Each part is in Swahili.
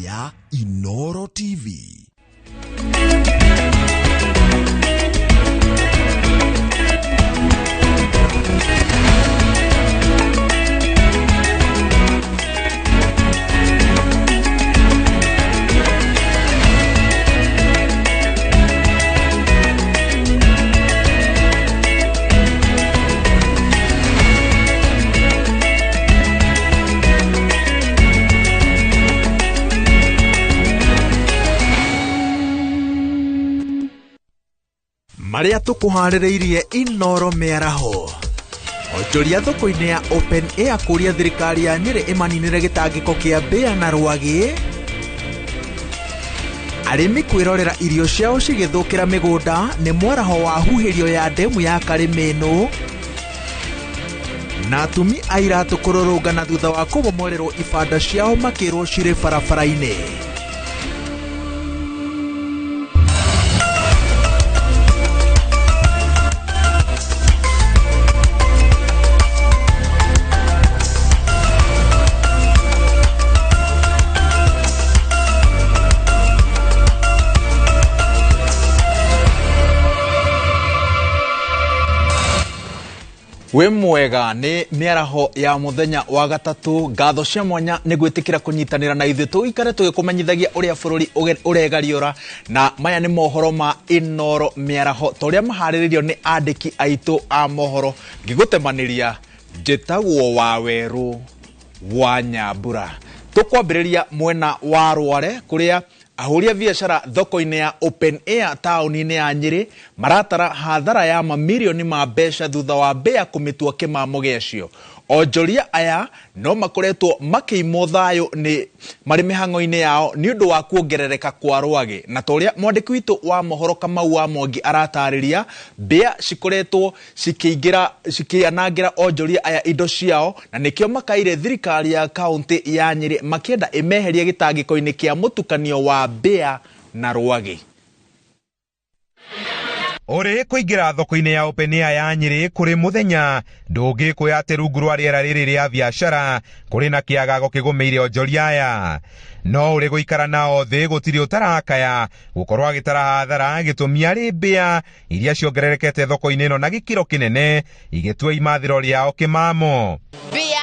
ya Inoro TV. Maria tukuharireirie Inoro miaraho onjoria thoko-ini ya Open Air kuria thirikari ya Nyeri imaninire gitangiko kia mbea na rwagi, arimi kwirorera irio ciao cigithukira migunda ni mwaraho wa huhirio ya ndemu ya Karimeno, na atumi airatu kururungana thutha wa kubomorerwo ibanda ciao makirwo cire barabara-ini. We mwega ni miaraho ya muthenya wa gatatu, ngatho cia mwanya ni gwitikira kunyitanira na ithu tuikare tugikumenyithagia uria bururi uregariora, na maya ni mohoro ma Inoro miaraho toria mahariririo ni andiki aitu a mohoro. Ngigutemaniria njitagwo wa Weru wa Nyambura. Tukwambiriria mwena wa Rware kuria ahuria biashara thoko-ini ya Open Air tauni-ini ya Nyeri maratara hathara ya mamirioni ma mbeca thutha wa mbea kumitua kimamo giacio. Onjoria aya no makoretwo makiimo thayo ni mari mihango-ini yao ni undu wa kuongerereka kwa rwagi, na toria mwandiki witu wa mohoro Kamau wa Mwangi aratariria mbea cikoretwo cikianangira onjoria aya indo ciao, na nikio makaire thirikari ya kaunti ya Nyeri makienda imeheria gitangiko-ini kia mutukanio wa mbea na rwagi. Ore kuingira thoko-ini ya Open Air ya Nyeri kuri muthenya ndungi kuyate rungu rwa riera riri ria biashara kuri na kiagago kigumeire onjoria aya, no uri guikara nao thi gutiri utarakaya gukorwa gitara hathara gitumia ri mbea iria ciongererekete thoko-ini ino na gikiro kinene igitua imathiro riao kimamo. Mbea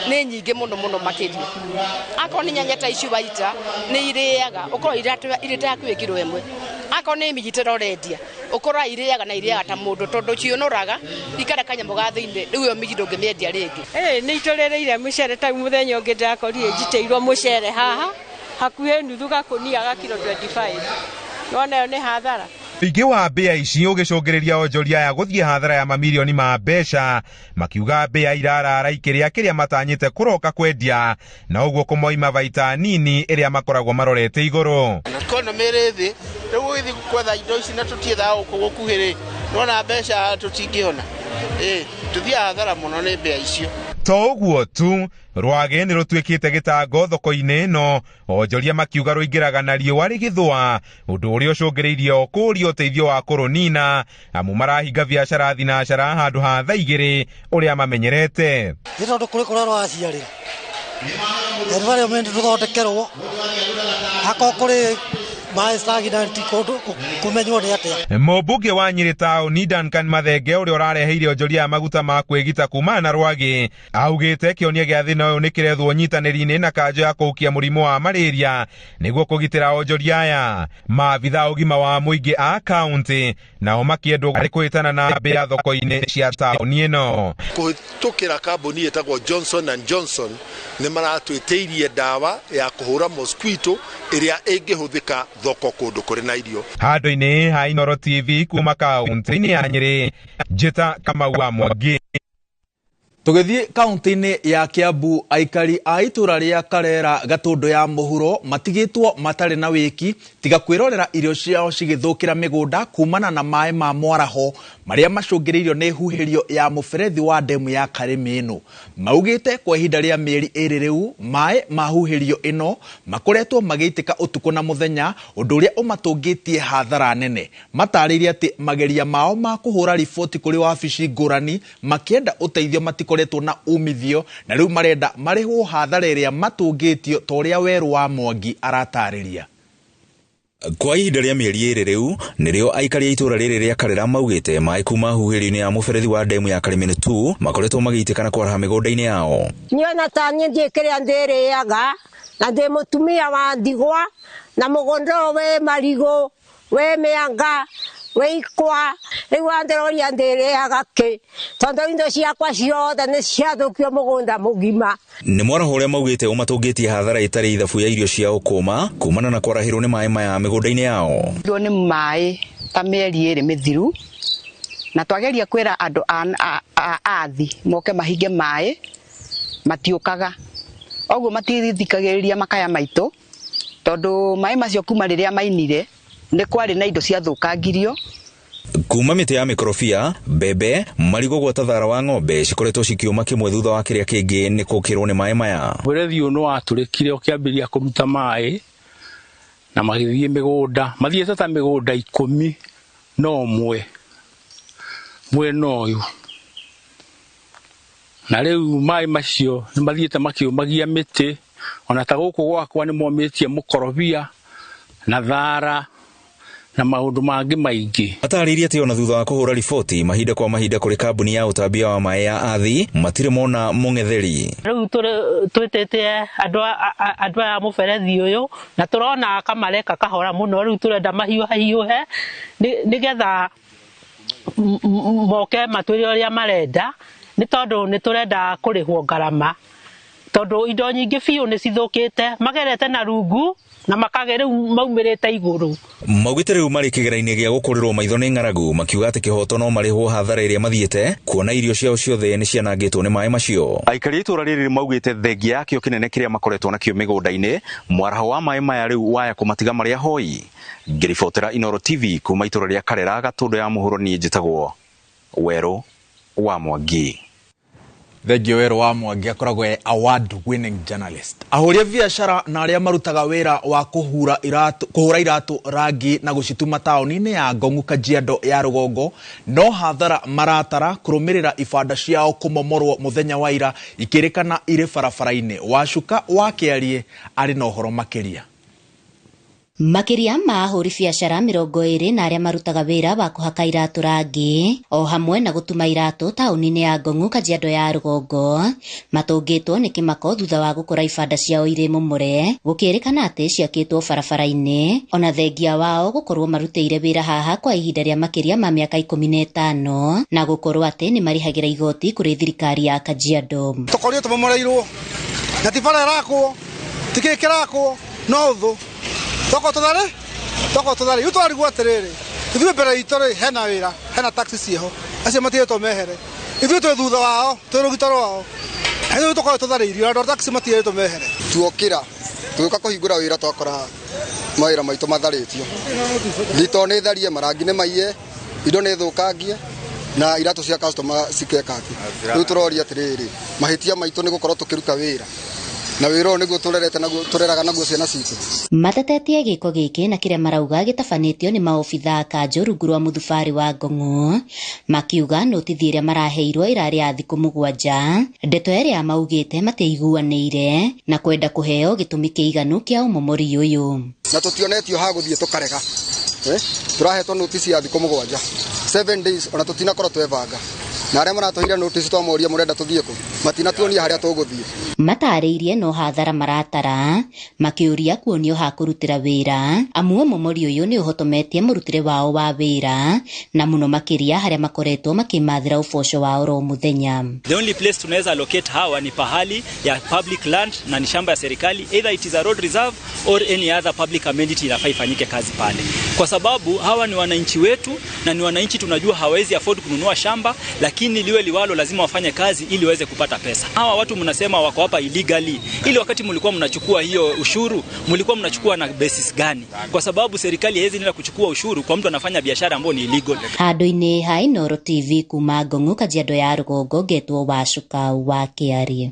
ni nyingi muno makiria ako ni nyanya ta icio waita ni iriaga ukoro irita kwikirwo emwe ako ni migitero rendia ukora iriaga na iriaga ta mundu tondu cionoraga ikara kanyamo ga thiinde riu yo migiro ngemiendia ringi ni itorereire mucere ta muthenya ungi ndakorire njiteirwo mucere haha hakuhe nuthu gakunia ga kilo 25 nona ni hathara. Ingi wa mbea ici ugicungiriria onjoria ya guthie hathara ya mamirioni ma mbeca, makiuga mbea irarara ikiria matanyite kuroka kwendia na uguo kumoima baita nini iria makoragwo marorete iguru. Economy rithi riu githi kwetha indo ici na tutietha gukuhiri nona mbeca tutingiona tuthie hathara muno ni mbea icio. To uguo tu rwage ni rutwikite gitango thoko-ini no, onjoria makiuga ruingiraga na riua rigithwa undu uria ucungiriirie okuri uteithio wa kurunina amu marahinga biashara thinacara handu ha thaa igiri uria mamenyerete tondu kuri kurarwa aciarira erware mendu tuthondekerwo hako kuri maestagidant kodo kumenywo ni atia. Mubunge wa Nyeri tauni Duncan Mathenge uria urareheire onjoria maguta ma kwigita kuma na rwagi augite kionia gia thina uyu ni kirethwo nyitaniri-ini na kanjo ya kuukia murimu wa malaria niguo kugitira onjoria aya. Maabitha ugima wa muingi a kaunti nao makiendwo kuhitana na mbea thoko-ini cia tauni ino. Kuhitukira kambuni etagwo Johnson and Johnson ni maratwitiirie dawa ya kuhura mosquito iria ingihuthika thoko kundu kuri na irio. Handu-ini ha Inoro TV kuma kaunti-ini ya Nyeri, njita Kamau wa Mwangi. Tugithie kaunti-ini ya Kiambu, aikari a itura ria Karera Gatundu ya muhuro matigitwo matari na wiki tiga kwirorera irio ciao cigithukira migunda kumana na mai ma mwaraho maria macungiriirio ni huhirio ya muberethi wa ndemu ya Karimeno. Maugite kwa ihinda ria mieri iri riu mai ma huhirio ino makoretwo magiitika utuku na muthenya undu uria umatungitie hathara nene. Matariria ati mageria mao ma kuhura riboti kuri wabici ngurani makienda uteithio matiko matikoretwo na umithio na riu marenda marihwo hathara iria matungitio toria Weru wa Mwangi aratarĩria. Kwa ihinda rĩa mĩeri ĩrĩ rĩu nĩrĩo aikari a itũra rĩrĩ rĩa Karera maugĩte maĩ kuma huhĩrio-inĩ ya mũberethi wa ndemu ya Karimini 2 makoretwo magĩitĩkana kwaraha mĩgũnda-inĩ yao. Niona ta niĩ ndĩkĩrĩa ndĩrĩaga na ndĩ mũtumia wa ndigwa na mũgũnda we marigũ we mĩanga we ikwa rĩu andĩroria ndĩrĩaga kĩ tondũ indo ciakwa ciothe nĩ ciathũkio mũgũnda mũgima. Nĩ mwaraho ũrĩa maugĩte ũmatũngĩtie hathara ĩtarĩ ithabu ya irio ciao kũma kumana na kwarahĩrwo nĩ maĩ maya mĩgũnda-inĩ yao. Nĩ maĩ ta mĩeri ĩrĩ mĩthiru na twageria kwĩra andũ athi moke mahinge maĩ matiũkaga oguo matithikagĩrĩria makaya maitũ tondũ maĩ macio kuma rĩrĩa mainire nĩ kwarĩ na indo ciathũkangirio. Kuma mĩtĩ ya mĩkorobia, mbembe, marigũ gwata thara wa ng'ombe cikoretwo cikiuma kĩmwe thutha wa kĩrĩa kĩngĩ nĩ kũkĩrwo nĩ maĩ maya. Mũberethi ũyũ nĩ watũrĩkire ũkĩambĩrĩria kũruta maĩ na magĩthiĩ mĩgũnda, mathiĩte ta mĩgũnda 10 na ũmwe mwena ũyũ. Na rĩu maĩ macio nĩ mathiĩte makĩũmagia mĩtĩ, ona ta gũkũ gwakwa nĩ momĩtie mũkorobia na thara na maũndũ mangĩ maingĩ. Atarĩirie atĩ ona thutha wa kũhũra riboti mahinda kwa mahinda kũrĩ kambuni ya ũtambia wa maĩ ya Athi matirĩ mona mũng'etheri. Rĩu twĩtĩte andũ a mũberethi ũyũ na tũrona kamareka kahora mũno, rĩu tũrenda mahiũhe nĩgetha moke matwĩre ũrĩa marenda nĩ tondũ nĩ tũrenda kũrĩhwo ngarama tondũ indo nyingĩ biũ nĩ cithũkĩte magerete na rungu na makagere maumĩrĩte igũrũ. Maugĩte rĩu marĩ kĩgera-inĩ gĩa gũkũrĩrwo maitho nĩ ng'aragu makiuga atĩ kĩhoto no marĩhwo hathara ĩrĩa mathiĩte kuona irio ciao ciothe nĩ cianangĩtwo nĩ maĩ macio. Aikari a itũra rĩrĩ maugĩte thengia ya kĩo kĩnene kĩrĩa makoretwo nakĩo mĩgũnda-inĩ mwaraho wa maĩ maya rĩu waya kũmatiga marĩa hoi. Ngĩribotera Inooro TV kuma itũra rĩa Karera Gatũndũ ya mũhuro niĩ njĩtagwo Weru wa Mwangi. Thengio Weru wa Mwangi akoragwo award winning journalist. Ahũria biacara na arĩa marutaga wĩra wa kũhũra iratũ rangi na gũcituma taũni-inĩ ya Ngong'u Kajiado ya rũgongo no hathara maratara kũrũmĩrĩra ibanda ciao kũmomorwo mũthenya wa ira ikĩrĩkana irĩ barabara-inĩ. Wacuka wa Kĩarie arĩ na ũhoro makĩria. Makiria ma ahũri biacara 20 na arĩa marutaga wĩra wa kũhaka iratũ rangi o hamwe na gũtuma iratũ taũni-inĩ ya Ngong'u Kajiado ya rũgongo matũngĩtwo nĩ kĩmako thutha wa gũkora ibanda ciao irĩ mũmũre gũkĩrĩkana atĩ ciakĩtwo barabara-inĩ ona thengia wao gũkorwo marutĩire wĩra haha kwa ihinda rĩa makĩria ma mĩaka 15 na gũkorwo atĩ nĩ marĩhagĩra igoti kũrĩ thirikari ya Kajiado. Tũkorio tũmomoreirwo na tibara rakwo tikĩkĩrakwo no thũ Toko tũtharĩ yu twarigwo atĩrĩrĩ ithuĩ mbere itũ rĩ hena wĩra hena taxi ciho acio matiyĩtwo mehere ithuĩ twĩ thutha wao twĩ rũgito rwao ithuĩ tũkorwo tũtharĩirio andũ taxi matiyĩtwo mehere tuokĩra tũgĩũka kũhingũra wĩra twakora mawĩra maitũ matharĩtio thito nĩ tharie marangi nĩ maiye indo nĩ thũkangie na iratũ cia customer cikekaki rĩu tũroria atĩrĩrĩ mahĩtia maitũ nĩ gũkorwo tũkĩruta wĩra na wĩra nĩguo tũreraga naguo ciana citũ. Matetetie gĩko gĩkĩ na kĩrĩa marauga gĩtabanĩtio nĩ maobitha a kanjũ rungu rwa mũthubari wa Ngong'u makiuga notithi ĩrĩa maraheirwo ĩrarĩ ya thikũ 7 ndeto ĩrĩa maugĩte mateiguanĩire na kwenda kũheo gĩtũmi kĩiganu kĩa ũmomori ũyũ. Na tũtionetio ha gũthiĩ tũkarega tũrahetwo notisi ya thikũ 7 7 days ona tũtinakorwo twebanga na arĩa maratũhire notisi twamoria mũrenda tũthiĩ kũ matinatuonia harĩa tũgũthiĩ. Matarĩirie no hathara maratara makĩũria kuonio ha kũrutĩra wĩra amu ũmomori ũyũ nĩ ũhotometie mũrutĩre wao wa wĩra na mũno makĩria harĩa makoretwo makĩmathĩra ũboco wao ro mũthenya. The only place tunaweza allocate hawa ni pahali ya public land na ni shamba ya serikali, either it is a road reserve or any other public amenity inafaa ifanyike kazi pale, kwa sababu hawa ni wananchi wetu na ni wananchi tunajua hawezi afford kununua shamba, lakini liwe liwalo lazima wafanye kazi ili waweze kupata pesa. Hawa watu mnasema wako hapa illegally, ili wakati mlikuwa mnachukua hiyo ushuru mlikuwa mnachukua na basis gani? Kwa sababu serikali haiwezi nenda kuchukua ushuru kwa mtu anafanya biashara ambayo ni illegal. Handũ-inĩ ha Inooro TV kuma Ngong'u Kajiado ya rũgongo ngetwo Wacuka wa Kĩarie.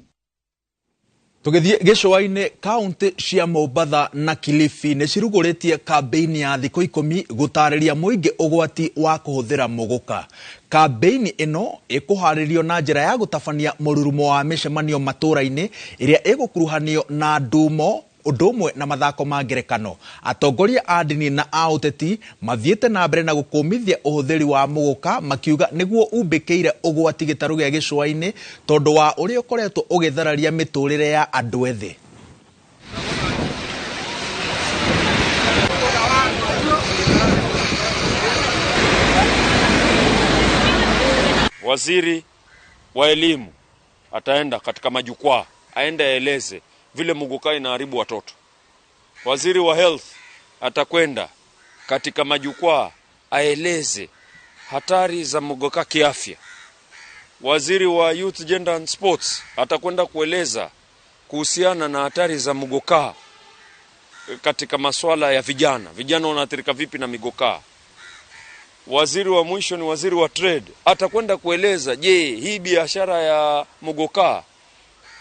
Tugithie gicua-ini kaunti cia Mombatha na Kilifi ni ciruguritie kampeini ya thikũ 10 gutariria muingi ugwati wa kuhuthira muguka. Kampeini ino ikuharirio na njira ya gutabania mururumo wa micemanio matura-ini iria igukuruhanio na ndumo undu umwe na mathako ma ngerekano. Atongoria a ndini na a uteti mathiete na mbere na gukumithia uhuthiri wa muguka makiuga niguo umbikiire ugwati gitaru gia gicua-ini tondu wa uria ukoretwo ugithararia miturire ya andu ethi. Waziri wa elimu ataenda katika majukwaa aende aeleze vile muguka inaharibu watoto. Waziri wa health atakwenda katika majukwaa aeleze hatari za muguka kiafya. Waziri wa youth, gender and sports atakwenda kueleza kuhusiana na hatari za muguka katika masuala ya vijana. Vijana wanaathirika vipi na muguka. Waziri wa mwisho ni waziri wa trade atakwenda kueleza, je, hii biashara ya muguka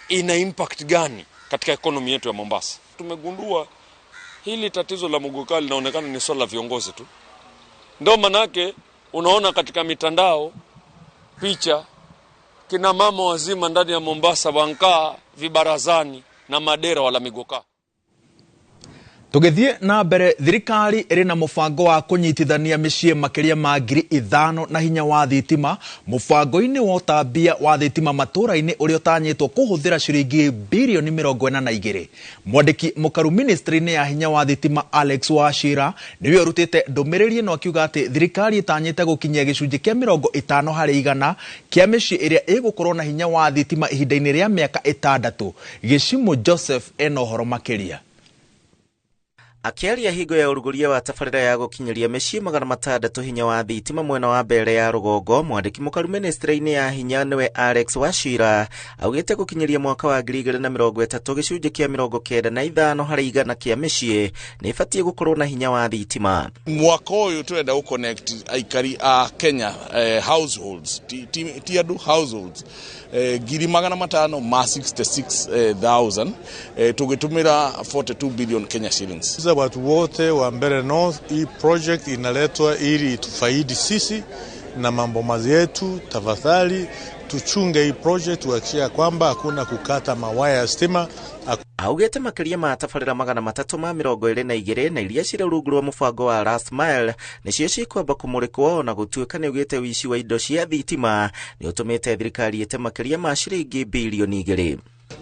ina impact gani katika ekonomi yetu ya Mombasa. Tumegundua hili tatizo la muguka linaonekana ni swala la viongozi tu. Ndio manake unaona katika mitandao picha kina mama wazima ndani ya Mombasa wankaa vibarazani na madera wala muguka. Tugithie na mbere, thirikari iri na mubango wa kunyitithania micii makiria ma 5,000 na hinya wa thitima. Mubango-ini wa utambia wa thitima matura-ini uria utanyitwo kuhuthira ciringi bilioni 42. Mwandiki mukaru ministry-ini ya hinya wa thitima Alex Wachira niwe urutite ndumiriri ino akiuga ati thirikari itanyite gukinyia gicunji kia 50% kia micii iria igukorwo na hinya wa thitima ihinda-ini ria miaka 6. Gicimo Joseph eno horo makiria. Akiaria hingo ya uruguria wa tabarĩra ya gukinyiria mĩciĩ 600 hinya wa thitima mwena wa mbere ya Rugongo, mwandiki mukaru ministry-ini ya hinya niwe Alex Wachira augite gukinyiria mwaka wa 2030 gicunji kia 95% kia mĩciĩ ni ibatie gukorwo na hinya wa thitima. Mwaka uyu turenda guconnect aikari a Kenya households ti andu households 500,000 ma 66,000 tugitumira 42 billion Kenya shillings. Watu wote wa Mbeere North, hii project inaletwa ili tufaidi sisi na mambo mazi yetu. Tafadhali tuchunge hii project, tuhakikishe kwamba hakuna kukata mawaya ya stima. Augete makiria ma tabarĩra 322 na iria cirĩ rungu rwa mũbango wa last mile nicio cikwamba kũmũrĩkwo na gũtuĩka nĩ ugĩte wici wa indo cia thitima nĩ ũtũmĩte thirikari ĩte makiria ma ciringi bilioni 2.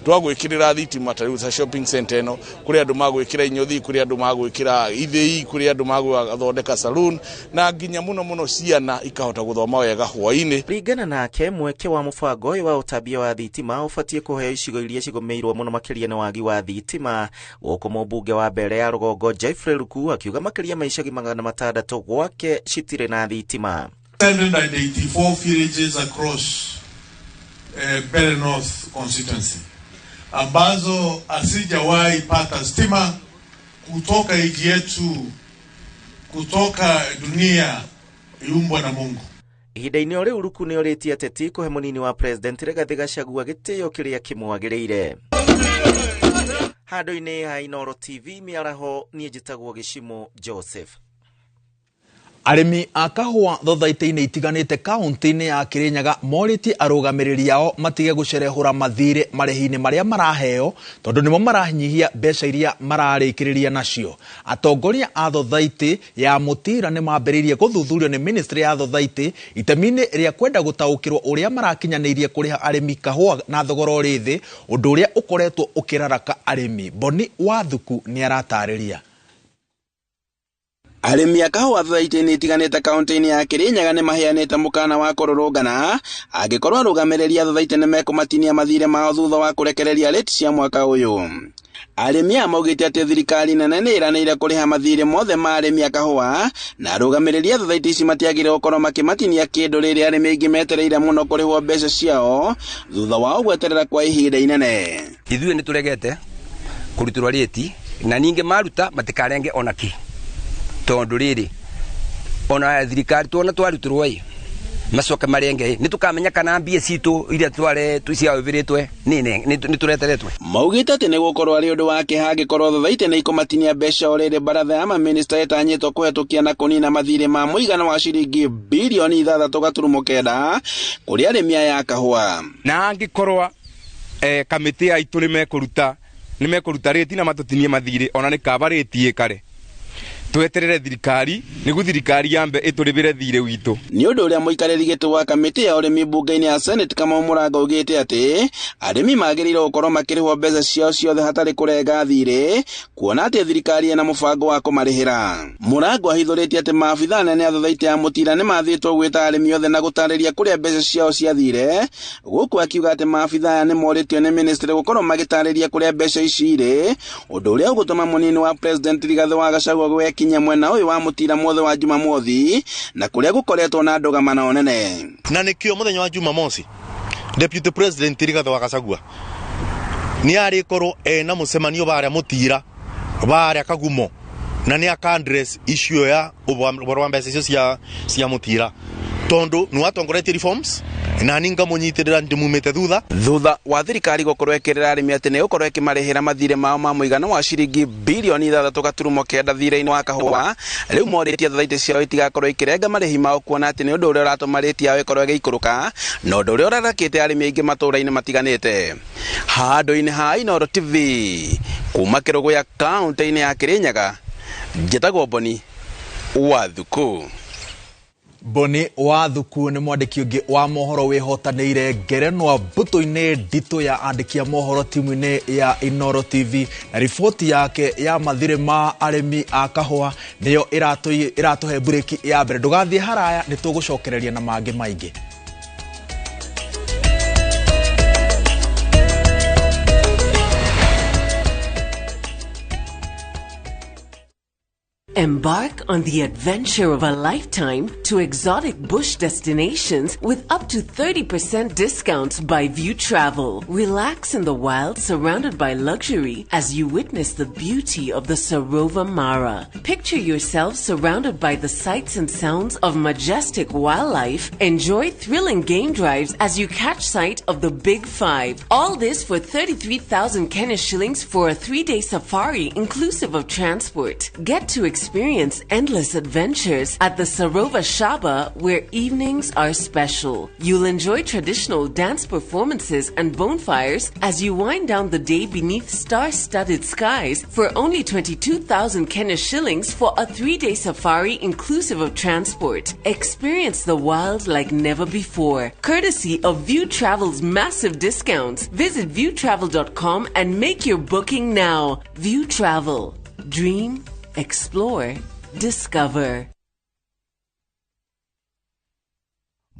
Twagwikirira thitima ta riu ta shopping center eno kuri andu magwikira inyothi, kuri andu magwikira ithii, kuri andu magwathondeka saloon na nginya muno ciana ikahota guthoma wega hwaini. Ringana nake mweke wa mũbango ũyũ wa ũtambia wa thitima ũbatie kũheo icigo iria cigũmĩirwo mũno makĩria nĩ wagi wa thitima. Gũkũ mũmbunge wa mbere ya Rugongo Jeffrey Ruku akiuga makĩria ma icagi 600 gwake citirĩ na thitima. 784 villages across Mbeere North constituency ambazo asijawahi pata stima kutoka nchi yetu, kutoka dunia iumbwa na Mungu. Ihinda-inĩ o rĩu Ruku nĩ orĩtie ateti kũhe mũnini wa president Rigathi Gachagua gĩtĩo kĩrĩa kĩmwagĩrĩire. Handũ-inĩ ha Inooro TV mĩaraho niĩ njĩtagwo Gĩcimo Joseph. Arimi a kahua thothaitĩ-inĩ itiganĩte kaunti-inĩ ya Kirinyaga morĩtie arũgamĩrĩri ao matige gũcerehũra mathirĩ marĩhi-inĩ marĩa maraheo tondũ nĩmo maranyihia mbeca iria mararĩkĩrĩria nacio. Atongoria a thothaitĩ ya Mũtira nĩ mambĩrĩirie gũthuthurio nĩ ministry ya thothaitĩ itemi-inĩ rĩa kwenda gũtaũkĩrwo ũrĩa marakinyanĩirie kũrĩha arĩmi kahua na thogora ũrĩ thĩ, ũndũ ũrĩa ũkoretwo ũkĩraraka arĩmi. Boni Wathuku nĩ aratarĩria. Arimi a kahua thothaitĩ-inĩ itiganĩte kaunti-inĩ ya Kirinyaga nĩ maheanĩte mũkana wa kũrũrũngana angĩkorwo arũgamĩrĩri a thothaitĩ nĩ mekũmatinia mathirĩ mao thutha wa kũrekereria rĩti cia mwaka ũyũ. Arimi a maugĩte atĩ thirikari nene nĩ ĩranĩire kũrĩha mathirĩ mothe ma arimi a kahua na arũgamĩrĩri a thothaitĩ ici matiagĩrĩirwo gũkorwo makĩmatinia kĩndũ rĩrĩa arĩmi aingĩ metereire mũno kũrĩhwo mbeca ciao thutha wa gweterera kwa ihinda inene. Ithuĩ nĩ tũregete kũrutĩrwo rĩti na ningĩ maruta matikarenge onaki tondu riri ona thirikari tuona twarutirwo macoke marenge ni tukamenya kana mbie citu iria tware tucia uviritwe ni tureteretwe maugite ati ni gukorwo ari undu wake hangikorwo thothaite na ikomatinia mbeca orere baratha ya maminista etanyitwo kuhetukia na kunina mathire ma muigana wa ciringi bilioni 6.9 kuri arimi ya kahua na angikorwa kamiti ya itu nimekuruta reti na matutinie mathire ona ni kabaretie kare tweterere thirikari nigu thirikari yambe ituribire thire witu ni undu uria muikariri gitu wa kamiti ya urimi bunge-ini ya Senate kama Murango ugite ati arimi magirire gukorwo makirihwo mbeca ciao ciothe hatari kurenga thire kuona ati thirikari ena mubango wa kumarihira. Murango ahithuritie ati maabitha nene athothaite ya mutira ni mathitwo gwita arimi othe na gutariria kuria mbeca ciao cia thire guku akiuga ati maabitha aya ni moritio ni ministry gukorwo magitariria kuria mbeca ici iri undu uria ugutuma munini wa president Rigathi wa Gachagua gweki mwena uyu wa mutira mothe wa Jumamothi na kuria gukoretwo na ndogamano nene na nikio muthenya wa Jumamothi Deputy President Rigathi wa Gachagua ni ari korwo na mucemanio baria mutira baria Kagumo na ni aka address issue ya ubwa mbeca icio cia mutira tondu ni watongoretie reforms na ninga munyitirira ndimumite thutha wa thirikari gukorwo ekirira arimi ati ni gukorwo ekimarihira mathire mao ma muigana wa ciringi bilioni 6.9 thire-ini wa kahua riu moritie thothaite ciao itigakorwo ikirenga marihi mao kuona ati ni undu uria uratuma reti yao ikorwo igiikuruka na undu uria urarakite arimi aingi matura-ini matiganite. Handu-ini ha Inooro TV kuma Kirugu ya kaunti-ini ya Kirinyaga njitagwo Boni Wathuku. Boni Wathuku ni mwandiki ungi wa mohoro wihotanire ngerenwa mbuto-ini ndito ya andiki ya mohoro timu-ini ya Inooro TV na riboti yake ya mathire ma arimi a kahua niyo iratuhe bureki ya mbere. Ndugathie haraya ni tugucokereria na mangi maingi. Embark on the adventure of a lifetime to exotic bush destinations with up to 30% discounts by View Travel. Relax in the wild surrounded by luxury as you witness the beauty of the Sarova Mara. Picture yourself surrounded by the sights and sounds of majestic wildlife. Enjoy thrilling game drives as you catch sight of the Big Five. All this for 33,000 Kenya shillings for a 3-day safari inclusive of transport. Get to experience endless adventures at the Sarova Shaba, where evenings are special. You'll enjoy traditional dance performances and bonfires as you wind down the day beneath star-studded skies for only 22,000 Kenya shillings for a 3-day safari inclusive of transport. Experience the wild like never before, courtesy of View Travel's massive discounts. Visit viewtravel.com and make your booking now. View Travel. Dream, explore, discover.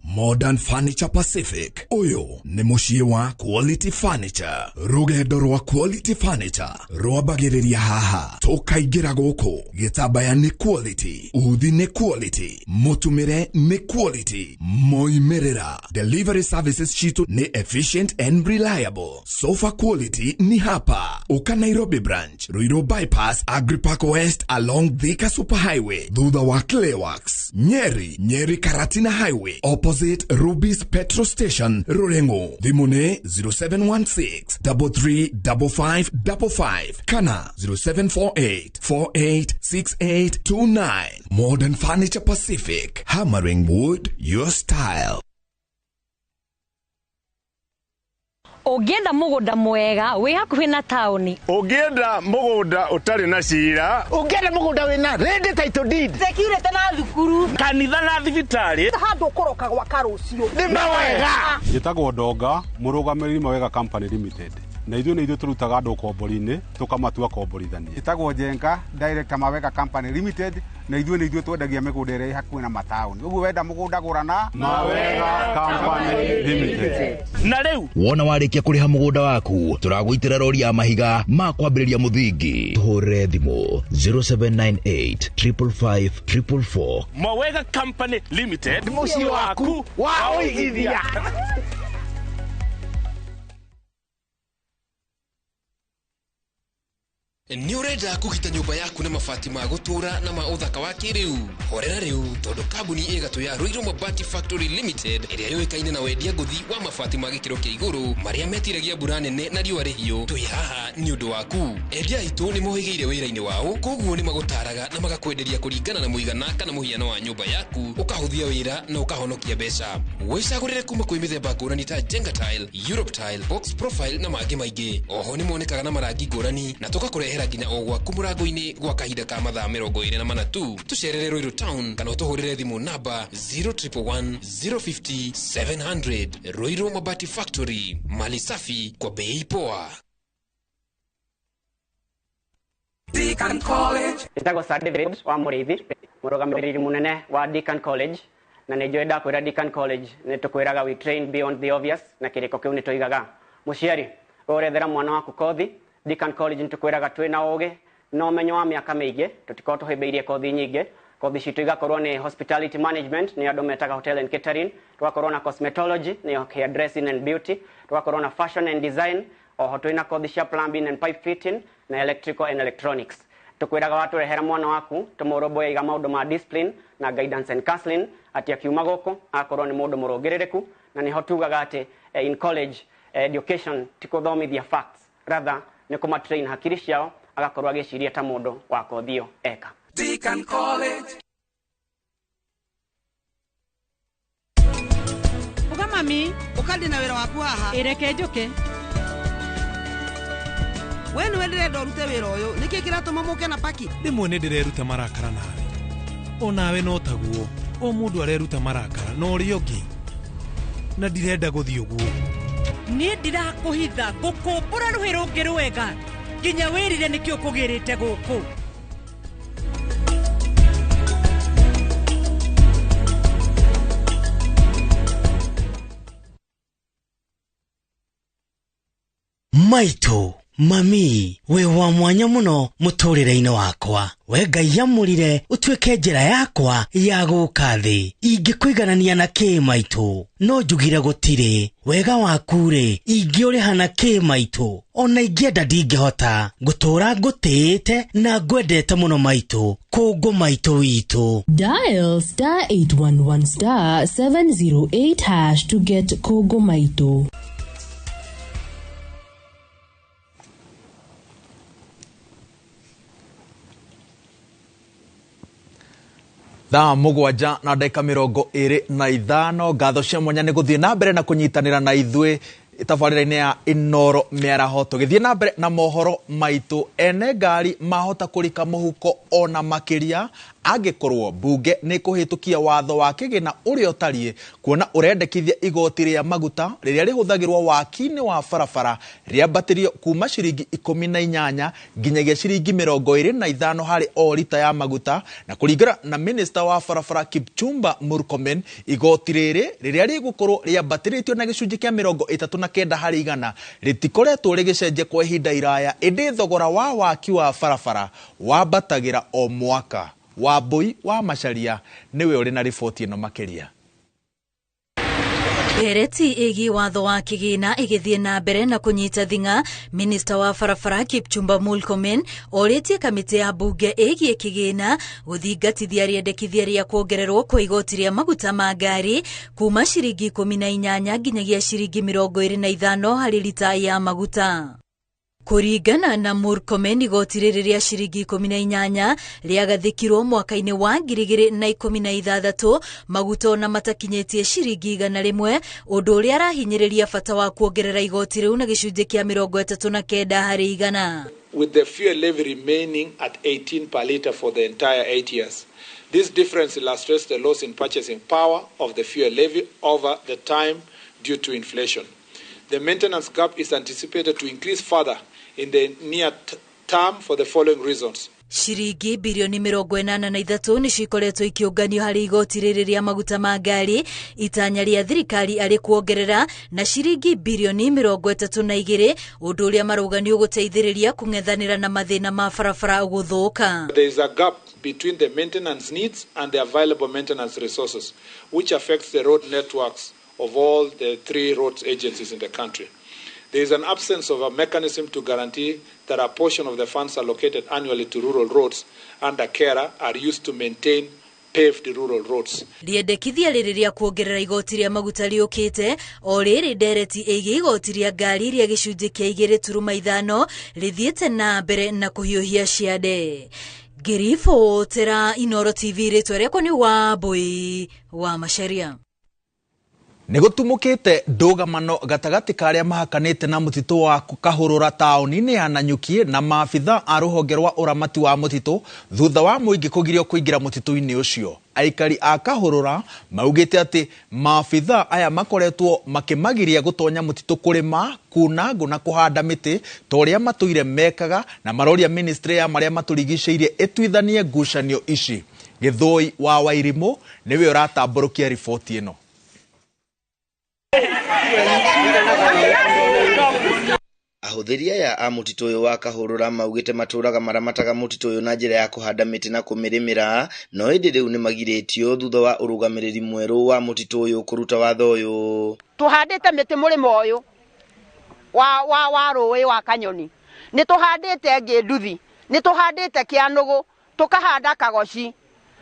Modern Furniture Pacific. Uyu ni muciĩ wa Quality Furniture. Rugendo rwa Quality Furniture rwambagĩrĩria haha. Tukaingĩra gũkũ. Gĩtambaya nĩ quality. Uthi nĩ quality. Mũtumĩre nĩ quality. Moimĩrĩra. Delivery services citu ni efficient and reliable. Sofa quality ni hapa. Uka Nairobi branch. Ruiru bypass Agripark West along Thika Superhighway. Thutha wa Clayworks. Nyeri Karatina Highway. Opposite Ruby's Petrol Station, Rurengo. Dhimune 0716 335555. Kana 0748 486829. Modern Furniture Pacific. Hammering wood, your style. Ugienda mugunda mwega wi hakuhi na tauni. Ugienda mugunda utari na cira. Ugienda mugunda wina ready title deed. Security na thukuru. Kanitha na thibitari. Handu ukoroka gwa karucio. Ni mawega. Njitagwo Ndonga, murugamĩrĩri Mawega Company Limited. Na ithuĩ turutaga andũ kombori-inĩ tukamatua komborithania. Njitagwo Njenga, Director Mawega Company Limited. Na ithuĩ twendagia mĩgũnda ĩrĩa hakuhĩ na mataũni. Ũguo wenda mũgũnda gũrana Mawega Company Limited. Na rĩu wona warĩkia kũrĩha mũgũnda waku, turagũitĩra rori ya mahiga ma kwambĩrĩria mũthingi. Tũhũrĩre thimũ 0798 555 444. Mawega Company Limited, mũciĩ waku wa ũigithia. Ni urenda kugita nyumba yaku na mabati ma gutura na ma uthaka wa kiriu. Horera riu tondu kambuni igatu ya Ruiru Mabati Factory Limited iria yoikaine na wendia nguthi wa mabati ma gikiro kia iguru maria metiragia mbura nene na riua rihio. Twi haha ni undu waku. Endia itu ni mohigeire wira-ini wao, koguo ni magutaraga na magakwenderia kuringana na muigana kana muhiano wa nyumba yaku, ukahuthia wira na ukahonokia mbeca. Wicagurire kuma kwi mithemba ngurani ta Jenga Tile, Europe Tile, Box Profile na mangi maingi. Oho ni monekaga na marangi ngurani na tugakurehera nginya o gwaku murango-ini gwa kahinda ka mathaa 24 tu. Tucerere Ruiru Town kana utuhurire thimu namba 0111 050 700. Ruiru Mabati Factory, mali safi kwa bei poa. Deakin College. Nitago Sir David wa Muriithi, murugamiriri munene wa Deakin College, na nijoenda kwira Deakin College ni tukwiraga we train beyond the obvious, na kiriko kiu ni tuigaga muciari urethera mwana waku kothi Deakin College ni tukwiraga twina ugi no menyo wa miaka miingi tutiko tuhibeirie kothi nyingi. Kothi citu igakorwo ni hospitality management, ni andu metaga hotel and catering, tugakorwo na cosmetology, ni hair dressing and beauty, tugakorwo na fashion and design, oho twina kothi cia plumbing and pipe fitting na electrical and electronics. Tukwiraga watu rehera mwana waku tumuroboya iga maundu ma discipline na guidance and counseling ati akiuma guku akorwo ni mundu murugiririku, na niho tugaga ati in college education tikuthomithia facts, rather ni kuma train hakiri ciao agakorwo agiciria ta mundu wa kothio eka. Deakin College. Uga mami, ukandi na wira waku haha. Ireke njuke. We ni wendire ndorute wira uyu, niki kiratuma muke na paki? Rimwe ni ndireruta marakara nawe. Onawe no taguo. O mundu areruta marakara no ri ungi. Na ndirenda guthii uguo. Ni ndirakuhitha gukumbura ruhi rungi rwega. Nginya wirire nikio kugirite guku. Maito, mami, we wa mwanya muno muturire-ini wakwa. We Ngai yamurire utuike njira yakwa ya guka thi. Ingikwiganania na ki maito? No njugire gutire. Wega waku ri, ingiurihana ki maito? Ona ingienda ndingihota. Ngutura ngutiite na ngwendete muno maito. Kungu maito witu. Dial *811*708# to get Kungu maito. Thaa mugwanja na ndagika 25 ngatho cia mwanya ni guthie na mbere na kunyitanira na ithwe tabarira-ini ya Inoro miaraho tugithie na mbere na mohoro maitu. Ene ngari mahota kurika muhuko ona makiria angikorwo bunge ni kuhitukia watho wa kigina uria utarie kuona urendekithia igoti ria maguta riria rihuthagirwo waki-ini wa barabara riambatirio kuma ciringi 18 nginyagia ciringi 25 hari o lita ya maguta. Na kuringana na minister wa barabara Kipchumba Murkomen, igoti riri riria rigukorwo riambatiritio na gicunji kia 39 hari igana ritikoretwo rigicenjia kwa ihinda iraya, indi thogora wa waki wa barabara wambatagira o mwaka. Wambui wa Macharia niwe uri na riboti ino makiria. Ereti igi watho wa kigina igithie na mbere na kunyita thinga, minister wa barabara Kipchumba Murkomen oritie kamiti ya bunge igie kigina guthingatithia riendekithia ria kuongererwo kwa igoti ria maguta ma ngari kuma ciringi 18 nginyagia ciringi 25 hari lita ya maguta. Kuringana na Murkomen, igoti riri ria ciringi 18 riagathikirwo mwaka-ini wa 2016 maguta na matakinyetie ciringi 100, undu uria arahinyiriria bata wa kuongerera igoti riu na gicunji kia 39 hari igana. With the fuel levy remaining at 18 per litre for the entire 8 years. This difference illustrates the loss in purchasing power of the fuel levy over the time due to inflation. The maintenance gap is anticipated to increase further in the near term for the following reasons. Ciringi bilioni 83 ni cikoretwo ikiunganio hari igoti riri ria maguta ma ngari, itanya ria thirikari ari kuongerera na ciringi bilioni 32 undu uria maruganio guteithiriria kung'ethanira na mathina ma barabara guthuka. There is a gap between the maintenance needs and the available maintenance resources, which affects the road networks of all the 3 roads agencies in the country. There is an absence of a mechanism to guarantee that a portion of the funds allocated annually to rural roads under KERA are used to maintain paved rural roads. Riendekithia rĩrĩa kuongerera igoti rĩa maguta rĩũkĩte o rĩrĩ ndereti ĩgiĩ igoti rĩa ngari rĩa gĩcunjĩ kĩa 2.5 rĩthiĩte na mbere na kũhiũhia ciande. Ngĩribotera Tera Inoro TV rĩtwa rĩakwa nĩ Wambui wa Macharia. Nigutumukite ndugamano gatagati karia mahakanite na mutito wa Kahurura taoni-ini ya Nanyuki na maabitha a ruhonge rwa uramati wa mutito thutha wa muingi kugirio kuingira mutito-ini ucio. Aikari a Kahurura maugite ati maabitha aya makoretwo makimagiria gutonya mutito kurima, kunango na kuhanda miti toria matuire mekaga na maroria ministry ya maria maturigiceirie etwithanie ngucanio ici. Githoi wa Wairimu niwe uratamburukia riboti ino. Ahuthiria ya a mutito uyu wa Kahurura maugite maturaga maramataga mutito uyu na njira ya kuhanda miti na kumirimira no indi riu ni magiritio thutha wa urugamiriri mweru wa mutito uyu kuruta watho uyu. Tuhandite miti murimo uyu wa ruwi wa Kanyoni, ni tuhandite Nginduthi, ni tuhandite Kianugu, tukahanda Kagoci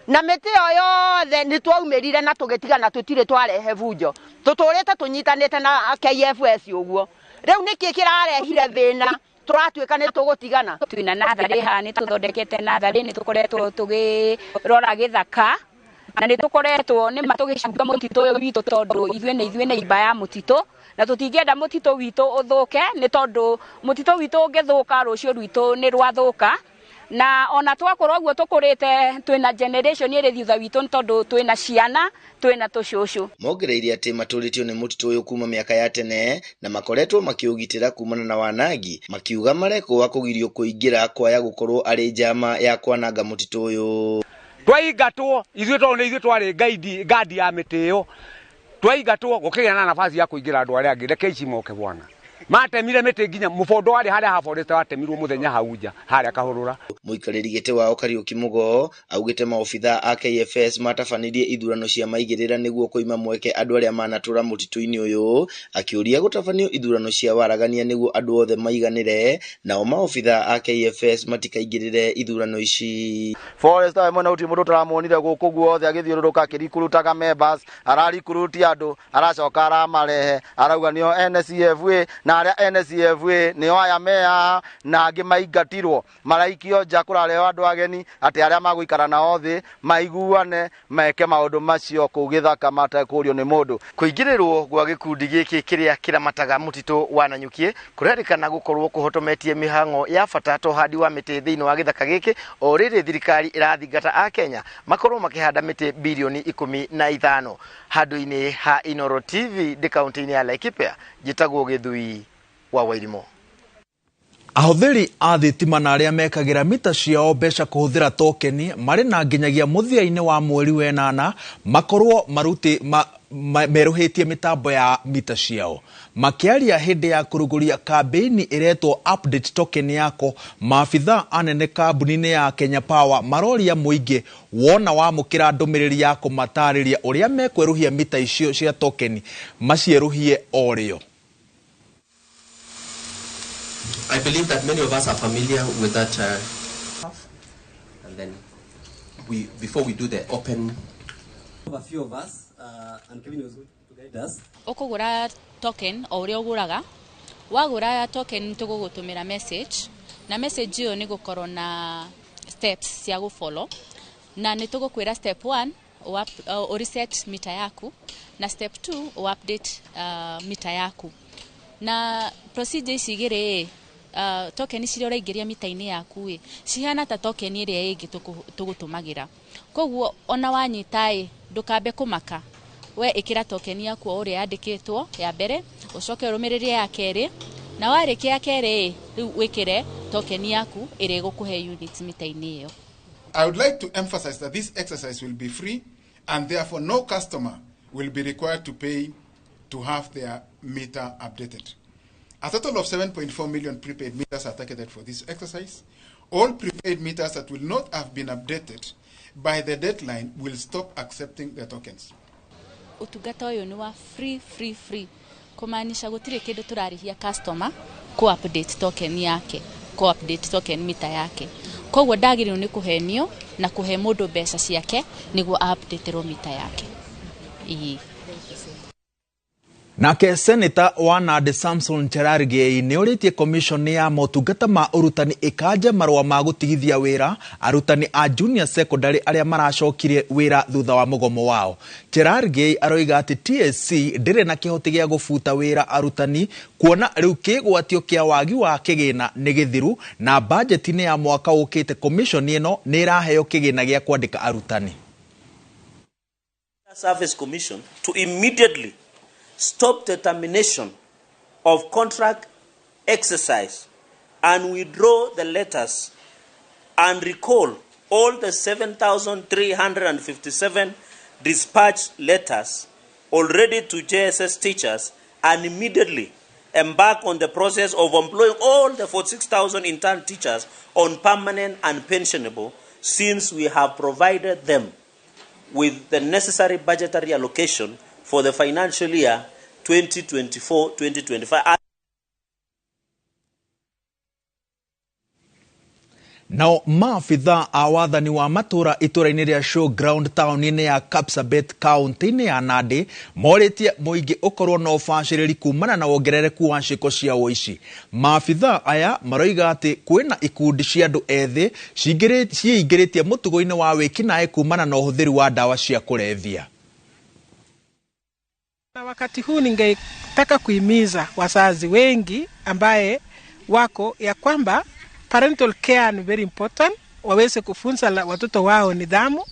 na miti yothe ni twaumirire na tugitigana tutire twarehe bunjo, tuturite tunyitanite na KFS uguo. Riu niki kirarehire thina turatuika ni tugutigana. Twina nathari hani tuthondekete nathari ni tukoretwo tugirora githaka na ni tukoretwo ni matugicunga mutito uyu witu tondu ithuĩ nĩ imba ya mutito na tutingenda mutito witu uthuke ni tondu mutito witu ungithuka rucio rwitu ni rwathuka na ona twakorwo guo tukurite twina generation iri thutha witu tondu twina ciana twina tucucu. Mongereire ati maturitio ni mutito uyu kuma miaka ya tene na makoretwo makiugitira kumana na wanangi, makiuga mareko wa kugirio kuingira kwaya gukorwo ari njama ya kwananga mutito uyu. Twaigatwo ithuĩ tondu ithuĩ twari gadi ya miti iyo, twaigatwo gukigĩa na nafasi ya kuingira andu aria angĩ reke ici moke bwana. Matemire miti nginya mubondo wari haria haforete watemirwo muthenya hauja haria Kahurura. Muikariri gite wao Kariuki Mugo augite maofitha a KFS matafanirie ithurano cia maigirira niguo kuima mweke andu aria manatura mutito-ini uyu, akiuria gutafanio ithurano cia waragania niguo andu othe maiganire nao maofitha a KFS matikaingirire ithurano ici. Forest amwe na uti mundu taramonire guku guothe agithiururuka akirikurutaga members, ararikuruti andu aracoka aramarehe arauga nio NCFA na aria NCFA nio aya mea na angi maigatirwo maraikio nja kurareo andu ageni ati aria maguikara nao thi maiguane meke maundu macio kugithaka matekurio ni mundu. Kuingirirwo gwa gikundi giki kiria kiramataga mutito wa Nanyuki kurerikana gukorwo kuhotometie mihango ya bata to hadi wa miti thiini wa githaka giki o riri thirikari irathingata a Kenya makorwo makihanda miti bilioni 15 handu-ini ha Inoro TV de kaunti-ini ya Laikipia. Jitagwo Githui wa Wairimu. Ahuthiri a thitima na aria mekagira mita ciao mbeca kuhuthira tokeni mari na nginyagia muthia-ini wa mweri wenana makorwo meruhitie mitambo ya mita ciao. Makiaria hindi ya kuruguria kampeni iretwo update token yako, maabitha anene kambuni-ini ya Kenya Power maroria muingi wona wamukira ndumiriri yako matariria uria mekweruhia mita icio cia tokeni macieruhie orio. I believe that many of us are familiar with that and then before we do the open, a few of us and Kevin was good to guide us. Ukugura token o uria uguraga, wagura token tugugutumira message na message iyo ni gukorwo na steps cia follow na ni tugukwira step 1 o reset mita yaku na step 2 o update mita yaku na procedure cigire token ciria uraingiria mita-ini yaku cihana ta token iria ingi tugutumagira. Koguo ona wanyitai ndukambe kumaka, we ikira token yaku uria yandikitwo ya mbere ucoke urumiririe ya keri na warikia ya keri riu wikire token yaku iri gukuhe units mita-ini iyo. I would like to emphasize that this exercise will be free and therefore no customer will be required to pay to have their meter updated. A total of 7.4 million prepaid meters are targeted for this exercise. All prepaid meters that will not have been updated by the deadline will stop accepting the tokens. Utungata uyu ni wa free. kumaanisha gutire kindu turarihia customer ku update token yake, ku update token meter yake. Koguo ndagĩrĩirwo nĩ kuhenio na kuhe mũndũ mbeca ciake niguo update meter yake. Nake Senator wa Nandi Samson Cherargei nĩ ũrĩtie commission ya motungata ma urutani ikanja marũa ma gũtigithia wĩra arutani a junior secondary arĩa maracokirie wĩra thutha wa mũgomo wao. Cherargei aroiga atĩ TSC ndĩrĩ na kĩhoti gĩa gũbuta wĩra arutani kuona rĩu kĩgwatio kĩa wagi wa kĩgĩna nĩ gĩthiru na budget-inĩ ya mwaka ũkĩte commission ĩno nĩ ĩraheo kĩgĩna gĩa kwandĩka arutani. Service Commission to immediately stop the termination of contract exercise and withdraw the letters and recall all the 7,357 dispatched letters already to JSS teachers and immediately embark on the process of employing all the 46,000 intern teachers on permanent and pensionable, since we have provided them with the necessary budgetary allocation for the financial year 2024-2025. Now maafitha a wathani wa matura itũra-inĩ rĩa Showground town-inĩ ya Kapsabet county-inĩ ya Nandi morĩtie mũingĩ ũkorwo na ũbacĩrĩri kumana na wongerereku wa ciĩko cia ũici. Maafitha aya maroiga atĩ kwĩna ikundi cia andũ ethĩ ciĩingĩrĩtie mũtugo-inĩ wa wĩkinaĩ kumana na ũhũthĩri wa ndawa cia kũrebia. Na wakati huu ningetaka kuhimiza wazazi wengi ambaye wako ya kwamba parental care ni very important, waweze kufunza watoto wao nidhamu,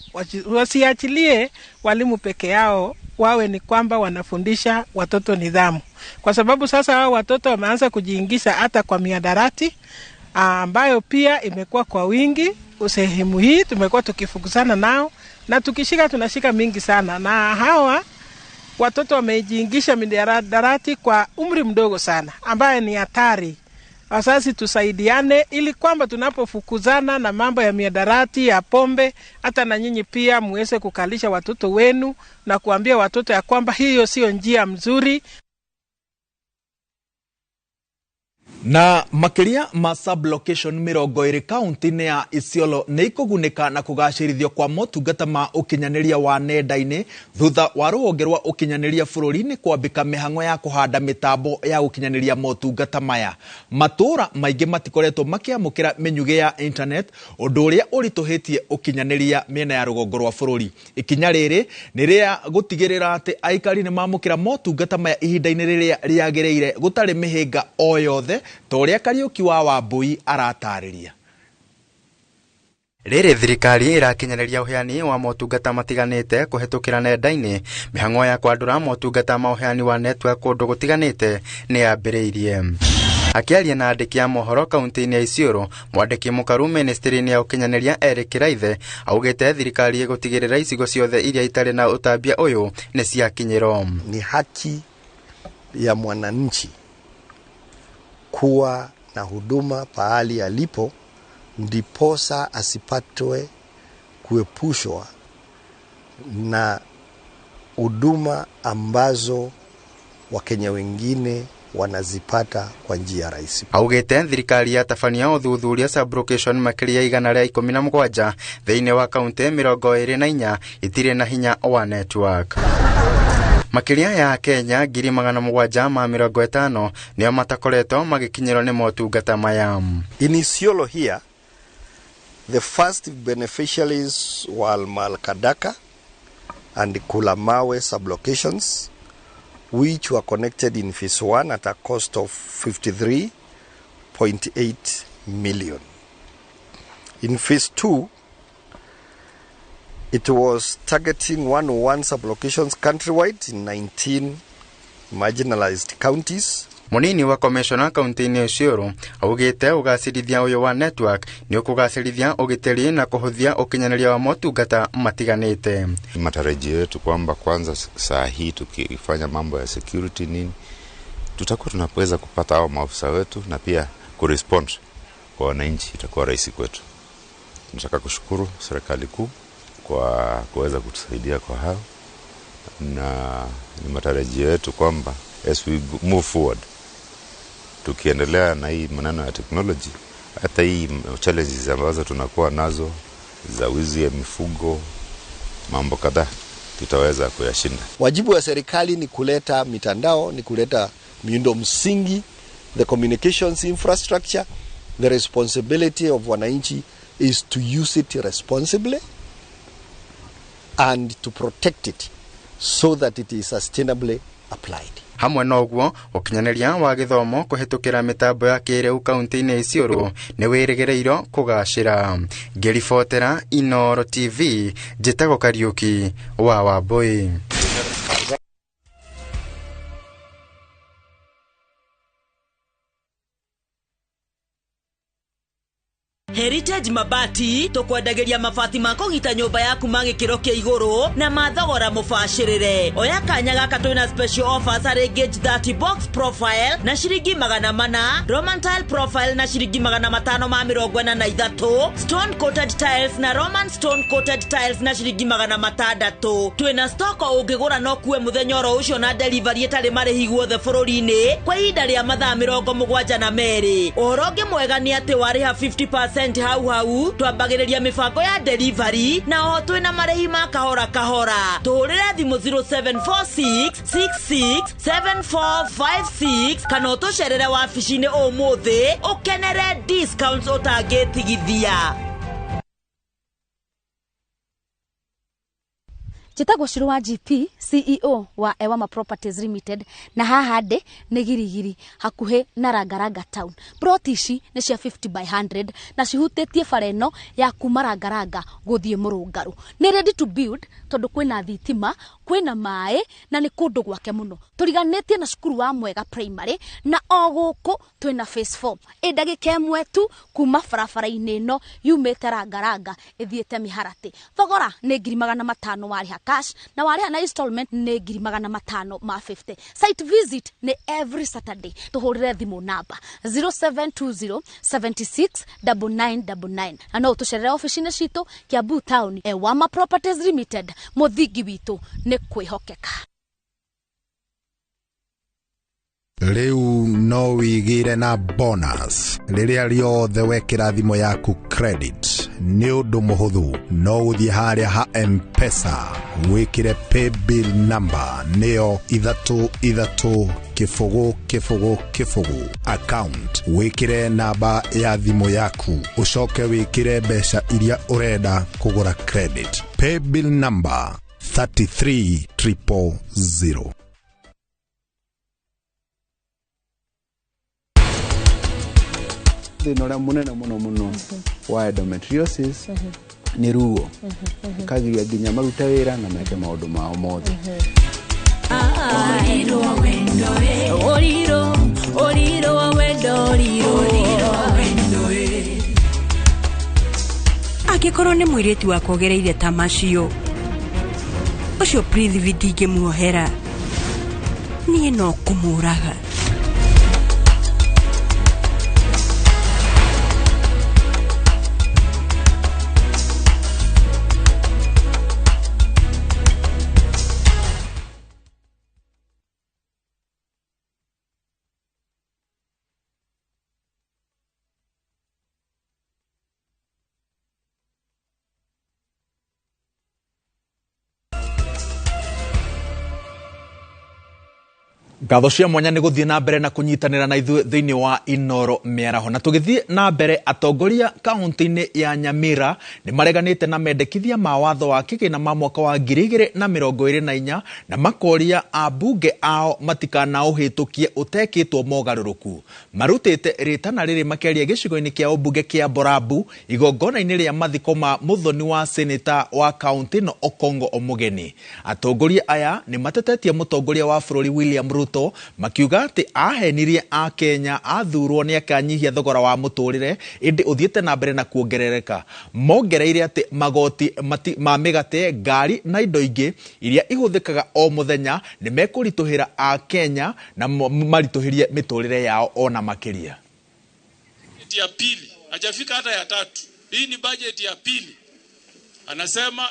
wasiachilie walimu peke yao, wawe ni kwamba wanafundisha watoto nidhamu. Kwa sababu sasa hao watoto wameanza kujiingisha hata kwa miadarati ambayo pia imekuwa kwa wingi. Sehemu hii tumekuwa tukifukuzana nao na tukishika tunashika mingi sana, na hawa watoto wamejiingisha miadarati kwa umri mdogo sana ambaye ni hatari. Wazazi tusaidiane ili kwamba tunapofukuzana na mambo ya miadarati ya pombe, hata na nyinyi pia muweze kukalisha watoto wenu na kuambia watoto ya kwamba hiyo sio njia mzuri. Na makiria ma sub-location mirongo-ĩrĩ kaunti-inĩ ya Isiolo nĩ ikugunĩka na kũgacĩrithio kwa motungata ma ũkinyanĩria wa nenda-inĩ thutha wa rũhonge rwa ũkinyanĩria bũrũri-inĩ kwambĩka mĩhang'o ya kũhanda mĩtambo ya gũkinyanĩria motungata maya. Matũũra maingĩ matikoretwo makĩamũkĩra mĩnyugĩ ya internet, ũndũ ũrĩa ũritũhĩtie ũkinyanĩria mĩena ya rũgongo rwa bũrũri. Ikinya rĩrĩ nĩ rĩa gũtigĩrĩra atĩ aikari nĩ mamũkĩra motungata maya ihinda-inĩ rĩrĩa rĩagĩrĩire gũtarĩ mĩhĩnga o yothe toria Kariuki wa Wambui aratarĩria. Rĩrĩ thirikari irakinyanĩria ũheani wa motungata matiganĩte kũhetũkĩra nenda-inĩ, mĩhang'o ya kwandũra motungata ma ũheani wa network kũndũ gũtiganĩte nĩ yambĩrĩirie. Akĩaria na andĩki a mohoro kaunti-inĩ ya Isiolo, mwandĩki mũkaru ministry-inĩ ya ũkinyanĩria Eric Kĩraithe augĩte thirikari ĩgũtigĩrĩra icigo ciothe iria itarĩ na ũtambia ũyũ nĩ ciakinyĩrwo. Ni haki ya mwananchi kuwa na huduma pahali alipo, ndiposa asipatwe kuepushwa na huduma ambazo Wakenya wengine wanazipata kwa njia rahisi. Augĩte thirikari yatabania ũthuthuria sub-location makĩria 117 thĩinĩ wa kaunti 24 itirĩ na hinya wa network. Makiria ya Kenya 750 nĩo matakoretwo magĩkinyĩrwo nĩ motungata maya. In Isiolo here, the first beneficiaries were Malkadaka and Kulamawe sublocations, which were connected in phase 1 at a cost of 53.8 million. In phase 2, it was targeting 101 sublocations countrywide in 19 marginalized counties. Munini wa commissioner kaunti-inĩ ya Isiolo augĩte ũgacĩrithia ũyũ wa network nĩ ũkũgacĩrithia ũgitĩri na kũhũthia ũkinyanĩria wa motungata matiganĩte. Matarajio yetu kwamba kwanza saa hii tukifanya mambo ya security nini, tutakuwa tunaweza kupata hao maafisa wetu na pia kurespond kwa wananchi, itakuwa rahisi kwetu. Tunataka kushukuru serikali kuu kwa kuweza kutusaidia kwa hao, na ni matarajio yetu kwamba as we move forward, tukiendelea na hii maneno ya technology, hata hii challenges ambazo tunakuwa nazo za wizi ya mifugo, mambo kadhaa tutaweza kuyashinda. Wajibu wa serikali ni kuleta mitandao, ni kuleta miundo msingi, the communications infrastructure. The responsibility of wananchi is to use it responsibly and to protect it so that it is sustainably applied. Hamwe noguo ukinyaneria wa githomo kuhitukira mitambo ya kiriu kaunti-ini Isiolo ni wirigireiro kugacira. Ngiribotera Inooro TV, njitagwo Kariuki wa Wambui. Heritage Mabati tukwendageria mabati ma kũgita nyũmba yaku ma gĩkĩro kĩa igũrũ na mathogora mũbacĩrĩre. Oya kanya gaka twĩna special offers harĩ gauge 30 box profile na ciringi 400, Roman tile profile na ciringi 543, stone coated tiles na Roman stone coated tiles na ciringi 600. Twĩna stock ũngĩgũra no kuwe mũthenya oro ũcio na delivery ĩtarĩ marĩhi guothe bũrũri-inĩ kwa ihinda rĩa mathaa 72. Ũhoro ũngĩ mwega nĩ atĩ warĩha 50% hau twambagĩrĩria mibango ya delivery na o twĩna marĩhi ma kahora kahora. Tũhũrĩre thimũ 0746667456 kana ũtũcerere wabici-inĩ ũmũthĩ ũkenere discounts ũtangĩtigithia. Njĩtagwo Shirũ wa GP, CEO wa Ewama Properties Limited, na haha ndĩ nĩ Girigiri hakuhĩ na Rangaranga town. Ploti ici nĩ cia 50 by 100 na cihutĩtie bara ĩno ya kuma Rangaranga gũthiĩ Mũrũngarũ. Nĩ ready to build tondũ kwĩna thitima, kwĩna maĩ na nĩ kũndũ gwake mũno. Tũriganĩtie na cukuru wa Mwega Primary na o gũkũ twĩna phase 4. Ndagĩka ĩmwe tu kuma barabara-inĩ ĩno yumĩte Rangaranga ĩthiĩte Mĩharatĩ. Thogora nĩ 500 warĩha cash na warĩha na installment nĩ 550. Site visit nĩ every Saturday. Tũhũrĩre thimũ namba 0720 769999 na no tũcerere ofici-inĩ citũ Kiambu Town. Ewama Properties Limited, mũthingi witũ nĩ kwĩhokeka. Riu no wigire na bonus riria riothe wekira thimo yaku credit ni undu muhuthu no uthie haria ha M-Pesa wikire pay bill number neo 33 account wikire namba ya thimo yaku ucoke wikire mbeca iria urenda kugura credit pay bill number 33000. Thina munene muno wa endometriosis ni ruo kagiria ginya maruta wira na meke maundu mao mothe. Angĩkorwo nĩ mũirĩtu wakogereire ta macio ucio Prithvi ndingĩmuohera, niĩ no kũmũraga. Ngatho cia mwanya nĩ gũthiĩ na mbere na kũnyitanĩra na ithuĩ thĩinĩ wa Inooro mĩaraho. Na tũgĩthiĩ na mbere, atongoria kaunti-inĩ ya Nyamira nĩ mareganĩte na mendekithia ma watho wa kĩgĩna ma mwaka wa 2024 na makoria ambunge ao matikanaũhĩtũkie ũtekĩtwo mogarũrũku. Marutĩte rĩtana rĩrĩ makĩaria gĩcigo-inĩ kĩa ũmbunge kĩa Borabu igongona-inĩ rĩa mathiko ma mũthoni wa seneta wa kaunti no Okongo Omogeni. Atongoria aya nĩ matetetie mũtongoria wa bũrũri William Ruto makiuga atĩ ahenirie a Kenya athurwo nĩ akanyihia thogora wa mũtũrĩre ĩndĩ ũthiĩte na mbere na kuongerereka. Mongereire atĩ magoti ma mĩgate, ngari na indo ingĩ iria ihũthĩkaga o mũthenya nĩ mekũritũhĩra a Kenya na maritũhĩrie mĩtũrĩre yao ona makĩria. Ya pili hajafika hata ya tatu. Hii ni budget ya pili. Anasema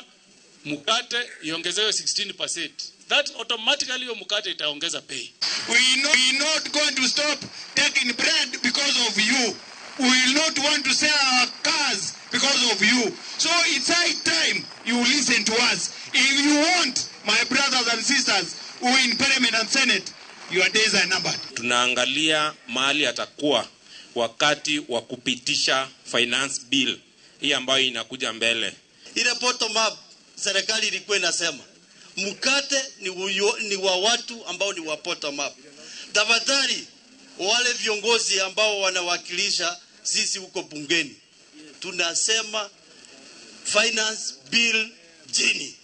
mkate iongezewe 16%. that automatically hiyo mkate itaongeza bei. We not going to stop taking bread because of you. We will not want to sell our cars because of you. So it's high time you listen to us. If you want, my brothers and sisters who in Parliament and Senate, your days are numbered. Tunaangalia mahali atakuwa wakati wa kupitisha finance bill hii ambayo inakuja mbele. Ile bottom up serikali ilikuwa inasema mkate ni wa watu ambao ni wa bottom up. Tafadhali wale viongozi ambao wanawakilisha sisi huko bungeni, tunasema finance bill jini.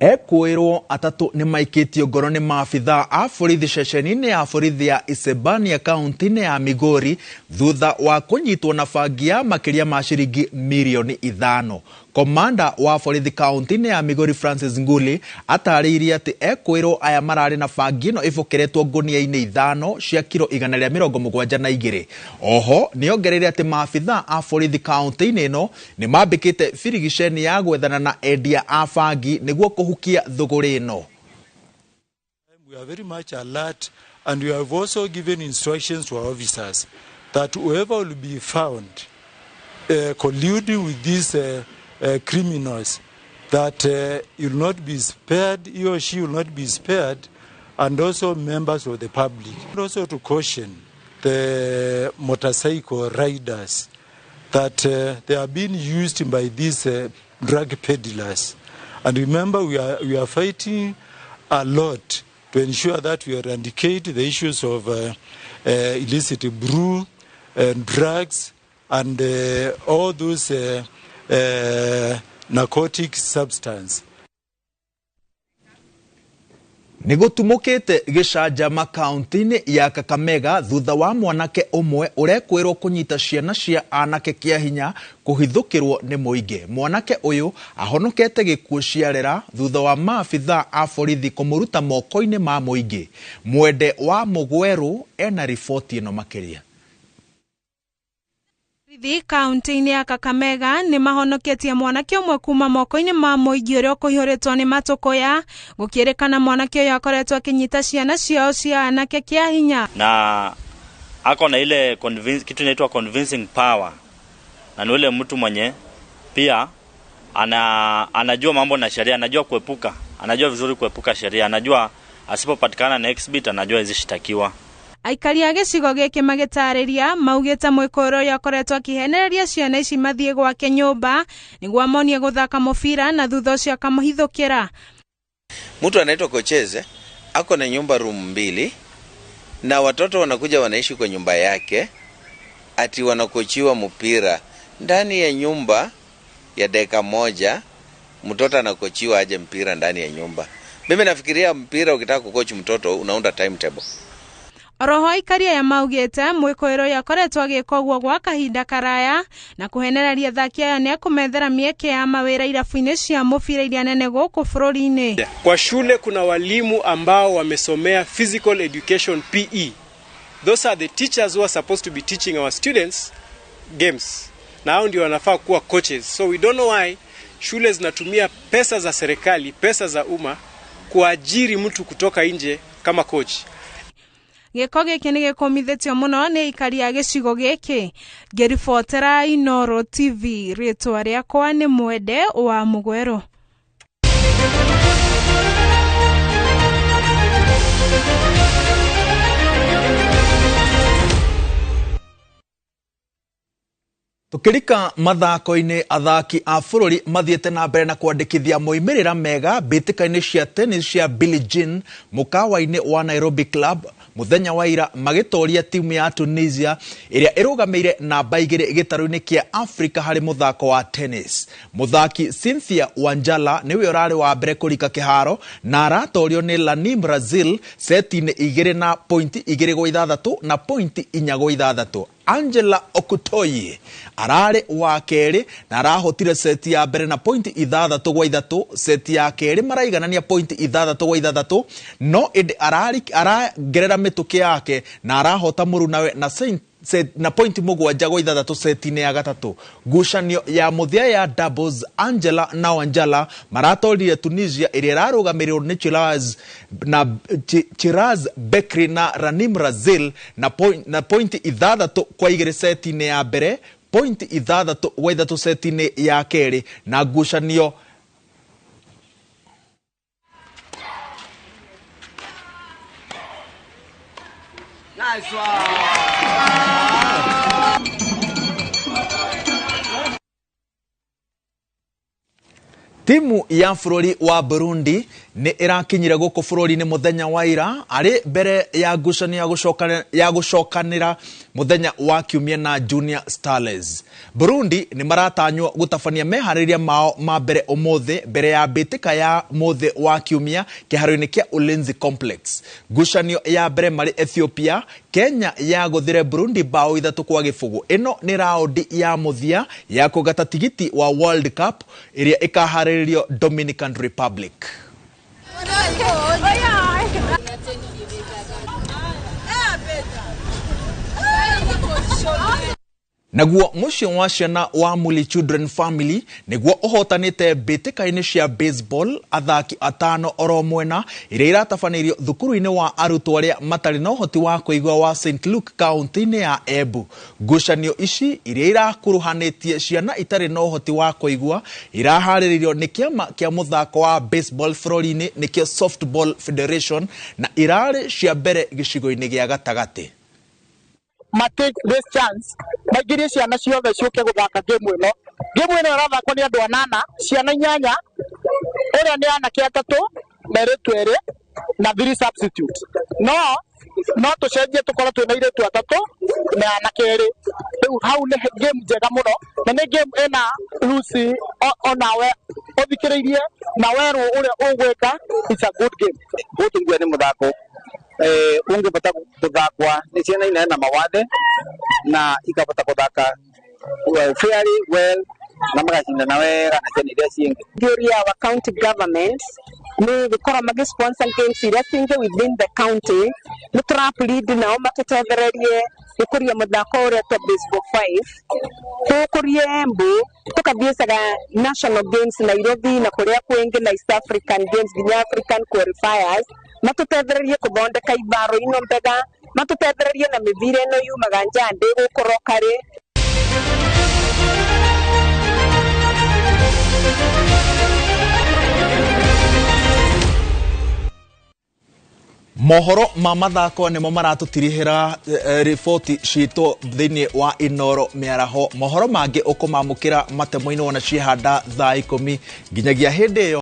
Ekwirwo atatu ni maikitio ngoro ni maabitha a borithi ceceni-inĩ ya borithi ya Isebania kaunti-inĩ ya Migori thutha wa kunyitwo na bangi ya makiria ma ciringi milioni 5. Komanda wa borithi kaunti-inĩ ya Migori Francis Nguli atariirie ati ekwirwo aya marari na bangi ino ibokeretwo ngunia-inĩ 5 cia kilo 172. Oho niongereire ati maabitha a borithi kaunti-inĩ ino ni mambikite birigiceni ya gwethana na endia a bangi niguo kuhukia thogora ino. We are very much alert, and we have also given instructions to our officers that whoever will be found colluding with these criminals, that he will not be spared, he or she will not be spared, and also members of the public. And also to caution the motorcycle riders that they are being used by these drug peddlers. And remember, we are fighting a lot to ensure that we eradicate the issues of illicit brew, drugs, and all those narcotic substance. Nigutumukite gicanjama kaunti-inĩ ya Kakamega thutha wa mwanake umwe urekwirwo kunyita ciana cia anake kia hinya kuhithukirwo ni muingi. Mwanake uyu ahonokete gikuo ciarera thutha wa maabitha a borithi kumuruta moko-inĩ ma muingi. Mwende wa Mugweru ena riboti ino makiria. Kaunti-inĩ ya Kakamega ni mahonoketie mwanake umwe kuma moko-inĩ ma muingi uria kuhiuritwo ni matukuya gukirikana mwanake uyu akoretwo akinyita ciana ciao cia anake kia hinya na ako na ile kitu inaitwa convincing power, na ni ule mtu mwenye pia anajua mambo na sheria, anajua vizuri kuepuka sheria, anajua asipopatikana na exhibit anajua izishtakiwa. Aikari a gicigo giki magitariria maugite mwikoro yakoretwo akihenereria ciana ici mathie gwake nyumba niguo amonie guthaka mubira na thutha ucio akamuhithukira. Mtu anaitwa Kocheze ako na nyumba room 2 na watoto wanakuja wanaishi kwa nyumba yake, ati wanakochiwa mpira ndani ya nyumba ya dakika moja. Mtoto anakochiwa aje mpira ndani ya nyumba. Mimi nafikiria mpira ukitaka kukochi mtoto unaunda timetable. Roho ikaria ya maugite mwikoiro yakoretwo agikogwo gwa kahinda karaya na kuhenereria thaki aya ni akumethera mieke ya mawira irafu-ini cia mubira iria nene guku bururi-ini. Kwa shule kuna walimu ambao wamesomea physical education PE. Those are the teachers who are supposed to be teaching our students games. Na hao ndio wanafaa kuwa coaches. So we don't know why shule zinatumia pesa za serikali, pesa za umma kuajiri mtu kutoka nje kama coach. Giko giki ni gikumithitio muno ni ikari ya gicigo giki. Ngiribotera Inooro TV, ritwa riakwa ni Mwende wa Mugweru. Tukirika mathako-ini athaki a bururi mathiete na mbere na kwandikithia moimirira mega mbĩtĩka-inĩ cia tennis cia Billie Jean mukawa-ini wa Nairobi Club muthenya wa ira magitoria timu ya Tunisia iria irugameire namba 2 gitaru-ini kia Africa hari muthako wa tennis. Muthaki Cynthia Wanjala niwe urari wa mbere kurika kiharo na aratorio ni Lani Brazil seti-ini 2 na point 2-6 na point 4-6. Angela Okutoyi arare wa keri na arahotire seti ya mbere na point 6-3, seti ya keri maraiganania point 6-3, no aragerera mituki yake na arahota murunawe na na point mugwanja gwa ithathatu setine ya gatatu. Ngucanio ya muthia ya doubles Angela na Wanjala maratorire Tunisia iria irarugamirwo ni Chiraz Bekri na Ranim Razil na point ithathatu kwa igiri setine ya mbere, point ithathatu kwa ithatu setine ya keri, na ngucanio Nice one. Timu ya bururi wa Burundi ni irakinyire guku bururi ni muthenya wa ira ari mbere ya ngucanio ya gucokanira muthenya wa kiumia na Junior Stars. Burundi ni maratanywo gutabania mehariria mao ma mbere umuthi mbere ya mbitika ya muthi wa kiumia kiharo-ini kia Ulinzi Complex. Ngucanio ya mbere mari Ethiopia, Kenya ya guthire Burundi bao 3 kwa gibugu. Ino ni raundi ya muthia ya kugata tigiti wa World Cup iria ikaharirio Dominican Republic. Naguo mucio wa ciana wa Muli Children Family niguo uhotanite mbitikaini cia baseball athaki atano oro mwena iria iratabaneirio thukuru-ini wa arutwo aria matari na uhoti wa kuigua wa St. Luke County-ini ya Embu. Ngucanio ici iria irakuruhanitie ciana itari na uhoti wa kuigua irahariririo ni kiama kia muthako wa baseball bururi-ini nikio Softball Federation na irari cia mbere gicigo-ini gia gatagati. Take this chance magirie ciana ciothe ciuke guthaka game ino irathakwo ni andu 8 ciana 8 uria ni anake 3 meritu 2 na 3 substitute no tucenjie tukorwo twina iritu 3 na anake 2 riu hau ni game njega muno na ni game ina rusi onawe uthikiririe na weru uria ugwika. It's a good game. Gutungua ni muthako ungepata kuthakwa ni ciana ina na mawathe na ikapata kuthaka fairly well na magacinda na wega na ciana iria ciingi. Theory our county government ni gukora magi sponsor games iria ciingi within the county ni trap lead na matutethererie gukuria muthako uria to baseball 5 tukurie Embu tukathiicaga national games Nairobi na kuria kwingi na East African games ginya African qualifiers matutethererie kuthondeka ibaro ino mbega matutethererie na mithire no yumaga njande gukorokari. Mohoro ma mathako nimo maratutirihira riboti cito thiini wa Inoro miaraho. Mohoro mangi ukumamukira matemo-ini wona ciehanda thaa 10 nginyagia hindi iyo.